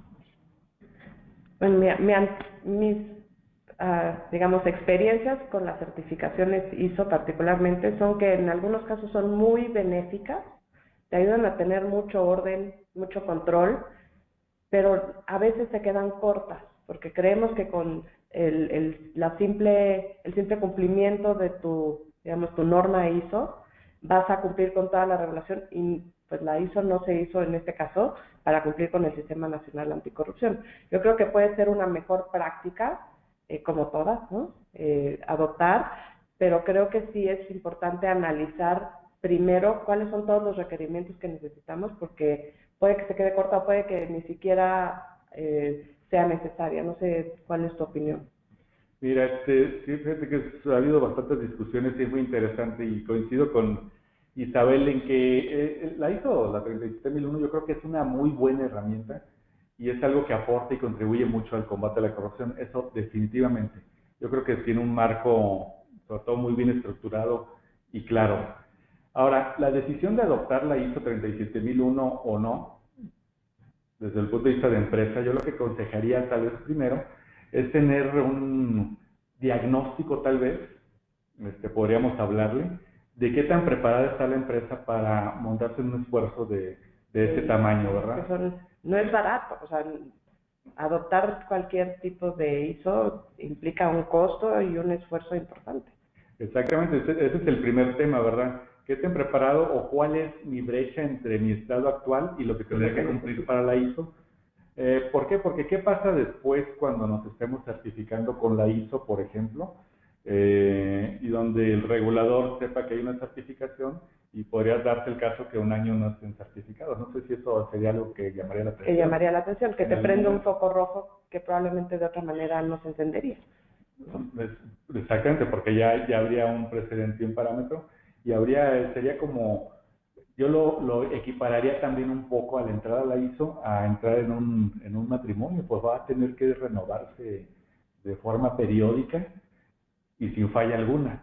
Bueno, mis digamos, experiencias con las certificaciones ISO particularmente son que en algunos casos son muy benéficas, te ayudan a tener mucho orden, mucho control, pero a veces se quedan cortas, porque creemos que con el simple cumplimiento de tu norma ISO, vas a cumplir con toda la regulación, y pues la ISO no se hizo en este caso para cumplir con el Sistema Nacional Anticorrupción. Yo creo que puede ser una mejor práctica, como todas, ¿no? Adoptar, pero creo que sí es importante analizar primero cuáles son todos los requerimientos que necesitamos, porque puede que se quede corta o puede que ni siquiera sea necesaria. No sé cuál es tu opinión. Mira, sí, fíjate que ha habido bastantes discusiones y es muy interesante, y coincido con Isabel en que la ISO, la 37001, yo creo que es una muy buena herramienta y es algo que aporta y contribuye mucho al combate a la corrupción, eso definitivamente. Yo creo que tiene un marco, sobre todo, muy bien estructurado y claro. Ahora, la decisión de adoptar la ISO 37001 o no, desde el punto de vista de empresa, yo lo que aconsejaría tal vez primero es tener diagnóstico tal vez, podríamos hablarle, de qué tan preparada está la empresa para montarse en un esfuerzo de ese tamaño, ¿verdad? No es barato, o sea, adoptar cualquier tipo de ISO implica un costo y un esfuerzo importante. Exactamente, ese es el primer tema, ¿verdad? ¿Qué tan preparado o cuál es mi brecha entre mi estado actual y lo que tendría que cumplir para la ISO? ¿Por qué? Porque ¿qué pasa después cuando nos estemos certificando con la ISO, por ejemplo? Y donde el regulador sepa que hay una certificación y podría darse el caso que un año no estén certificados. No sé si eso sería algo que llamaría la atención. Que llamaría la atención, que te prende un foco rojo que probablemente de otra manera no se entendería. Exactamente, porque ya habría un precedente y un parámetro, y sería como, yo lo equipararía también un poco al entrar a la ISO, a entrar en un matrimonio, pues va a tener que renovarse de forma periódica y sin falla alguna.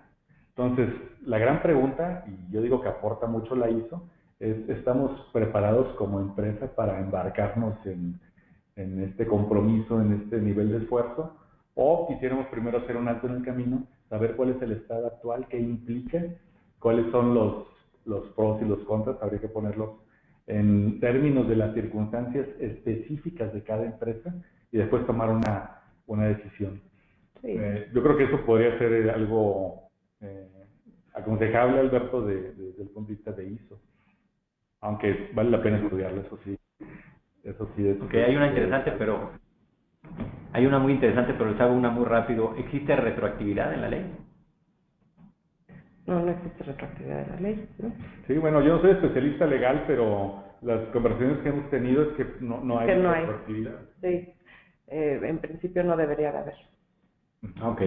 Entonces, la gran pregunta, y yo digo que aporta mucho la ISO, es, ¿estamos preparados como empresa para embarcarnos en este compromiso, en este nivel de esfuerzo? O quisiéramos primero hacer un alto en el camino, saber cuál es el estado actual, qué implica, cuáles son los pros y los contras, habría que ponerlos en términos de las circunstancias específicas de cada empresa y después tomar una decisión. Sí. Yo creo que eso podría ser algo aconsejable, Alberto, desde el punto de vista de ISO, aunque vale la pena estudiarlo, eso sí. Okay, hay una muy interesante, pero les hago una muy rápido. ¿Existe retroactividad en la ley? No existe retroactividad en la ley, ¿no? Sí, bueno, yo no soy especialista legal, pero las conversaciones que hemos tenido es que no hay retroactividad. Sí, en principio no debería de haber. Ok.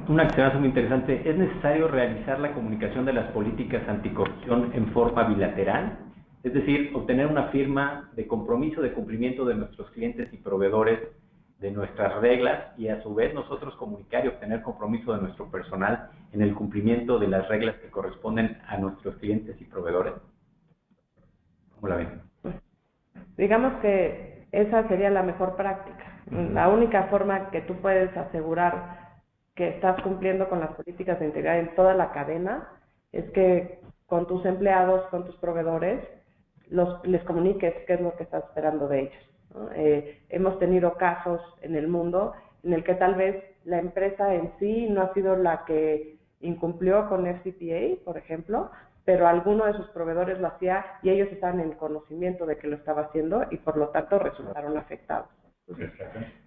Una que se me hace muy interesante. ¿Es necesario realizar la comunicación de las políticas anticorrupción en forma bilateral? Es decir, obtener una firma de compromiso de cumplimiento de nuestros clientes y proveedores de nuestras reglas y a su vez nosotros comunicar y obtener compromiso de nuestro personal en el cumplimiento de las reglas que corresponden a nuestros clientes y proveedores. ¿Cómo la ven? Digamos que esa sería la mejor práctica. La única forma que tú puedes asegurar que estás cumpliendo con las políticas de integridad en toda la cadena es que con tus empleados, con tus proveedores, les comuniques qué es lo que estás esperando de ellos, ¿no? Hemos tenido casos en el mundo en el que tal vez la empresa en sí no ha sido la que incumplió con FCPA, por ejemplo, pero alguno de sus proveedores lo hacía y ellos estaban en el conocimiento de que lo estaba haciendo y por lo tanto resultaron afectados.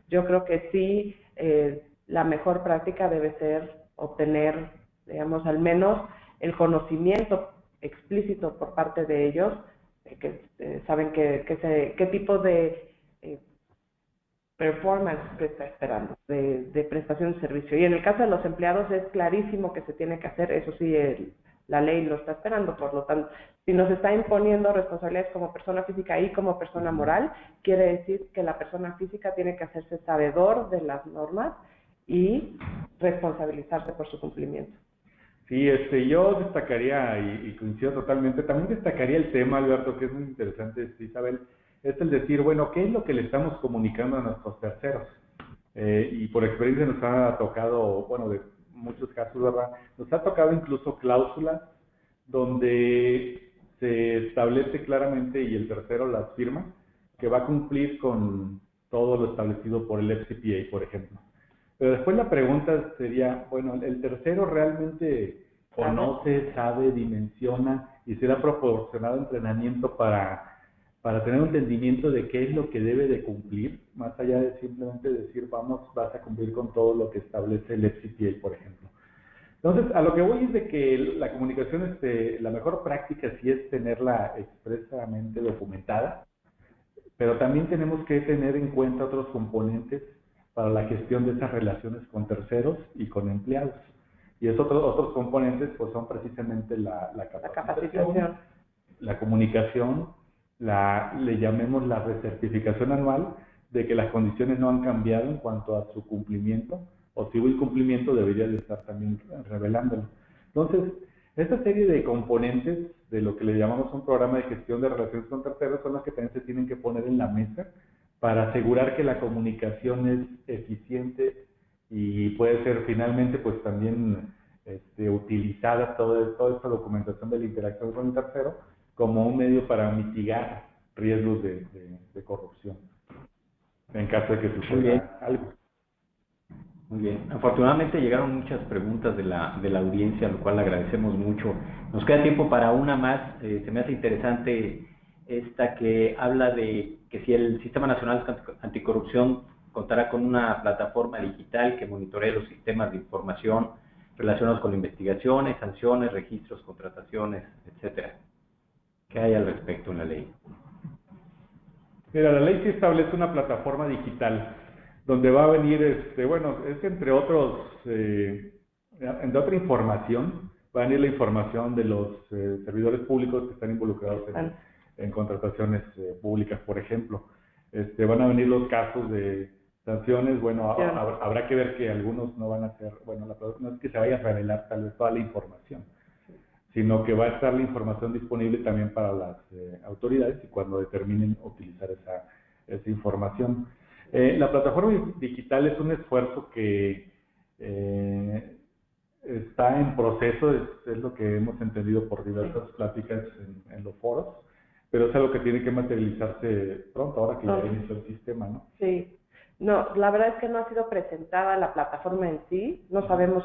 Yo creo que sí, la mejor práctica debe ser obtener, digamos, al menos el conocimiento explícito por parte de ellos, que saben qué tipo de performance que está esperando, de prestación de servicio. Y en el caso de los empleados es clarísimo que se tiene que hacer, eso sí, la ley lo está esperando, por lo tanto, si nos está imponiendo responsabilidades como persona física y como persona moral, quiere decir que la persona física tiene que hacerse sabedor de las normas y responsabilizarse por su cumplimiento. Sí, yo destacaría, y coincido totalmente, también destacaría el tema, Alberto, que es muy interesante, Isabel, es el decir, bueno, ¿qué es lo que le estamos comunicando a nuestros terceros? Y por experiencia nos ha tocado, bueno, de muchos casos, ¿verdad? Nos ha tocado incluso cláusulas donde se establece claramente y el tercero las firma que va a cumplir con todo lo establecido por el FCPA, por ejemplo. Pero después la pregunta sería, bueno, ¿el tercero realmente conoce, sabe, dimensiona y será proporcionado entrenamiento para tener un entendimiento de qué es lo que debe de cumplir, más allá de simplemente decir, vas a cumplir con todo lo que establece el FCPA, por ejemplo? Entonces, a lo que voy es de que la comunicación, la mejor práctica sí es tenerla expresamente documentada, pero también tenemos que tener en cuenta otros componentes para la gestión de esas relaciones con terceros y con empleados. Y esos otros componentes pues son precisamente la capacitación, la comunicación, le llamemos la recertificación anual, de que las condiciones no han cambiado en cuanto a su cumplimiento, o si hubo incumplimiento debería de estar también revelándolo. Entonces, esta serie de componentes de lo que le llamamos un programa de gestión de relaciones con terceros son las que también se tienen que poner en la mesa para asegurar que la comunicación es eficiente y puede ser finalmente pues también utilizada toda esta documentación de la interacción con el tercero como un medio para mitigar riesgos de corrupción en caso de que suceda algo. Muy bien. Afortunadamente llegaron muchas preguntas de la audiencia, lo cual agradecemos mucho. Nos queda tiempo para una más. Se me hace interesante esta que habla de que si el Sistema Nacional Anticorrupción contará con una plataforma digital que monitoree los sistemas de información relacionados con investigaciones, sanciones, registros, contrataciones, etcétera. ¿Qué hay al respecto en la ley? Mira, la ley sí establece una plataforma digital donde va a venir, bueno, es entre otros, entre otra información, va a venir la información de los servidores públicos que están involucrados en contrataciones públicas, por ejemplo. Van a venir los casos de sanciones, bueno, habrá que ver que algunos no van a ser, bueno, no es que se vaya a revelar tal vez toda la información, sino que va a estar la información disponible también para las autoridades y cuando determinen utilizar esa información. La plataforma digital es un esfuerzo que está en proceso, es lo que hemos entendido por diversas pláticas en los foros, pero es algo que tiene que materializarse pronto, ahora que ya inició el sistema, ¿no? Sí. No, la verdad es que no ha sido presentada la plataforma en sí, no sabemos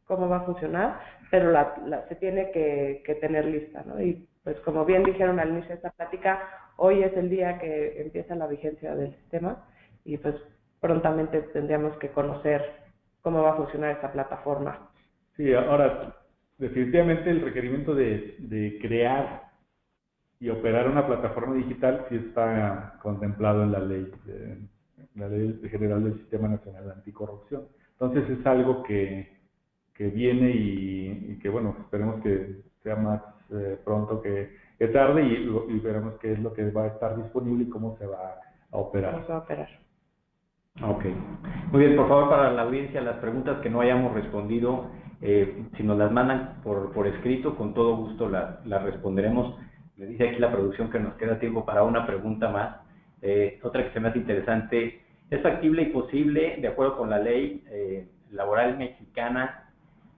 cómo va a funcionar, pero se tiene que tener lista, ¿no? Y pues como bien dijeron al inicio de esta plática, hoy es el día que empieza la vigencia del sistema y pues prontamente tendríamos que conocer cómo va a funcionar esta plataforma. Sí, ahora, definitivamente el requerimiento de crear y operar una plataforma digital sí está contemplado en la ley general del Sistema Nacional Anticorrupción. Entonces es algo que viene y que, bueno, esperemos que sea más pronto que tarde y veremos qué es lo que va a estar disponible y cómo se va a operar. ¿Cómo se va a operar? Ok. Muy bien, por favor, para la audiencia, las preguntas que no hayamos respondido, si nos las mandan por escrito, con todo gusto las responderemos. Me dice aquí la producción que nos queda tiempo para una pregunta más. Otra que se me hace interesante, ¿es factible y posible, de acuerdo con la ley laboral mexicana,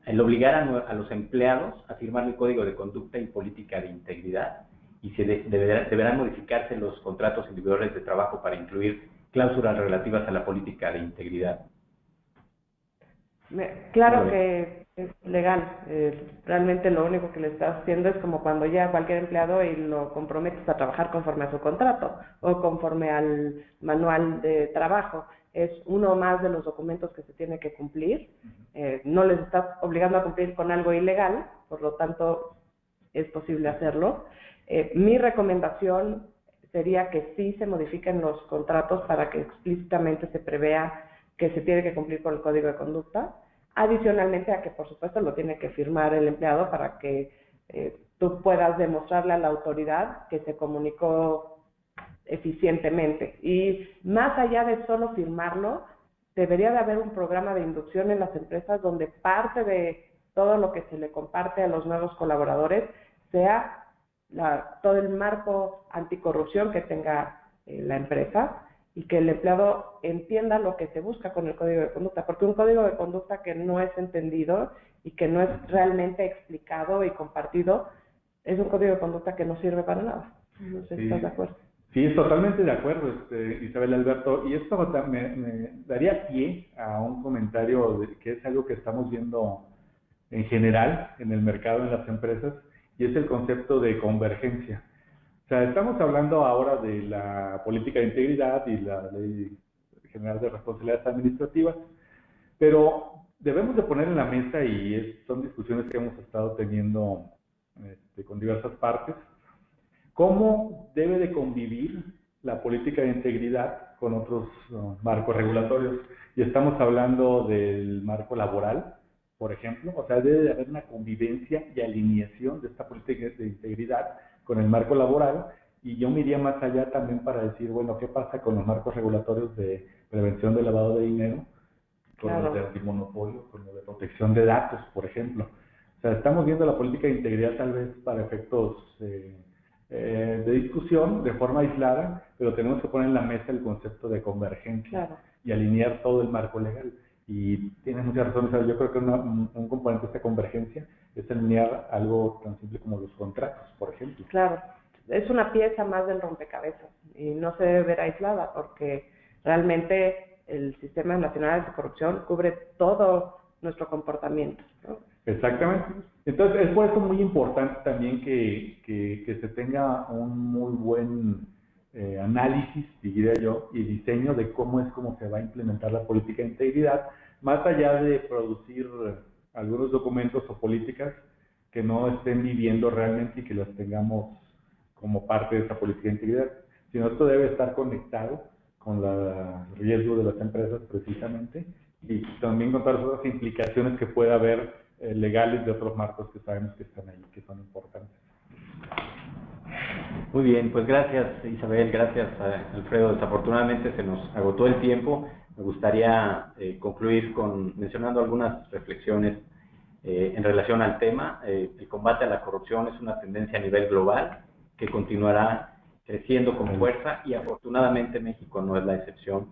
el obligar a los empleados a firmar el Código de Conducta y Política de Integridad? ¿Y deberán modificarse los contratos individuales de trabajo para incluir cláusulas relativas a la política de integridad? Claro que es legal. Realmente lo único que le estás haciendo es como cuando llega cualquier empleado y lo comprometes a trabajar conforme a su contrato o conforme al manual de trabajo. Es uno más de los documentos que se tiene que cumplir. No les estás obligando a cumplir con algo ilegal, por lo tanto es posible hacerlo. Mi recomendación sería que sí se modifiquen los contratos para que explícitamente se prevea que se tiene que cumplir con el Código de Conducta, adicionalmente a que por supuesto lo tiene que firmar el empleado para que tú puedas demostrarle a la autoridad que se comunicó eficientemente. Y más allá de solo firmarlo, debería de haber un programa de inducción en las empresas donde parte de todo lo que se le comparte a los nuevos colaboradores sea todo el marco anticorrupción que tenga la empresa y que el empleado entienda lo que se busca con el código de conducta, porque un código de conducta que no es entendido y que no es realmente explicado y compartido es un código de conducta que no sirve para nada. No sé si estás de acuerdo. Sí, totalmente de acuerdo, Isabel Alberto. Y esto me daría pie a un comentario que es algo que estamos viendo en general en el mercado, en las empresas, y es el concepto de convergencia. O sea, estamos hablando ahora de la política de integridad y la Ley General de Responsabilidades Administrativas, pero debemos de poner en la mesa, y son discusiones que hemos estado teniendo con diversas partes, cómo debe de convivir la política de integridad con otros marcos regulatorios. Y estamos hablando del marco laboral, por ejemplo. O sea, debe de haber una convivencia y alineación de esta política de integridad con el marco laboral, y yo me iría más allá también para decir, bueno, ¿qué pasa con los marcos regulatorios de prevención del lavado de dinero, con los de antimonopolio, con los de protección de datos, por ejemplo? O sea, estamos viendo la política de integridad tal vez para efectos de discusión de forma aislada, pero tenemos que poner en la mesa el concepto de convergencia y alinear todo el marco legal. Y tienes mucha razón, Isabel. Yo creo que un componente de esta convergencia es alinear algo tan simple como los contratos, por ejemplo. Claro, es una pieza más del rompecabezas y no se debe ver aislada porque realmente el Sistema Nacional Anticorrupción cubre todo nuestro comportamiento, ¿no? Exactamente. Entonces, es por eso muy importante también que se tenga un muy buen análisis, diría yo, y diseño de cómo se va a implementar la política de integridad, más allá de producir algunos documentos o políticas que no estén viviendo realmente y que las tengamos como parte de esa política de integridad, sino esto debe estar conectado con el riesgo de las empresas precisamente y también con todas las otras implicaciones que pueda haber legales de otros marcos que sabemos que están ahí, que son importantes. Muy bien, pues gracias Isabel, gracias Alfredo. Desafortunadamente se nos agotó el tiempo. Me gustaría concluir mencionando algunas reflexiones en relación al tema. El combate a la corrupción es una tendencia a nivel global que continuará creciendo con fuerza y afortunadamente México no es la excepción.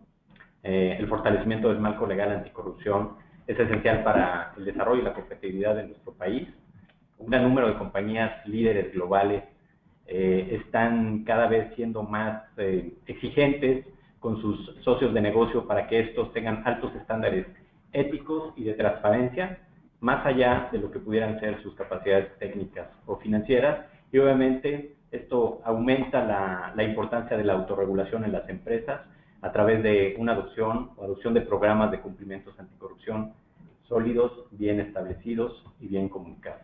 El fortalecimiento del marco legal anticorrupción es esencial para el desarrollo y la competitividad de nuestro país. Un gran número de compañías líderes globales están cada vez siendo más exigentes con sus socios de negocio para que estos tengan altos estándares éticos y de transparencia, más allá de lo que pudieran ser sus capacidades técnicas o financieras, y obviamente esto aumenta la importancia de la autorregulación en las empresas a través de una adopción de programas de cumplimientos anticorrupción sólidos, bien establecidos y bien comunicados.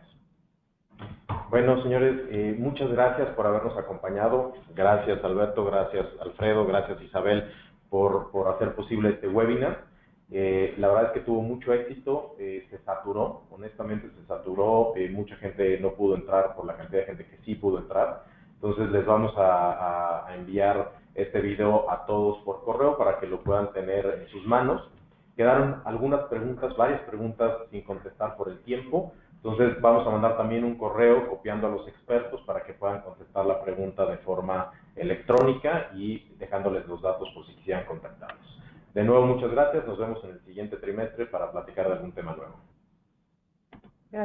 Bueno, señores, muchas gracias por habernos acompañado. Gracias, Alberto, gracias, Alfredo, gracias, Isabel, por hacer posible este webinar. La verdad es que tuvo mucho éxito, se saturó, honestamente se saturó, mucha gente no pudo entrar por la cantidad de gente que sí pudo entrar. Entonces les vamos a enviar este video a todos por correo para que lo puedan tener en sus manos. Quedaron algunas preguntas, varias preguntas sin contestar por el tiempo. Entonces vamos a mandar también un correo copiando a los expertos para que puedan contestar la pregunta de forma electrónica y dejándoles los datos por si quisieran contactarlos. De nuevo, muchas gracias. Nos vemos en el siguiente trimestre para platicar de algún tema nuevo.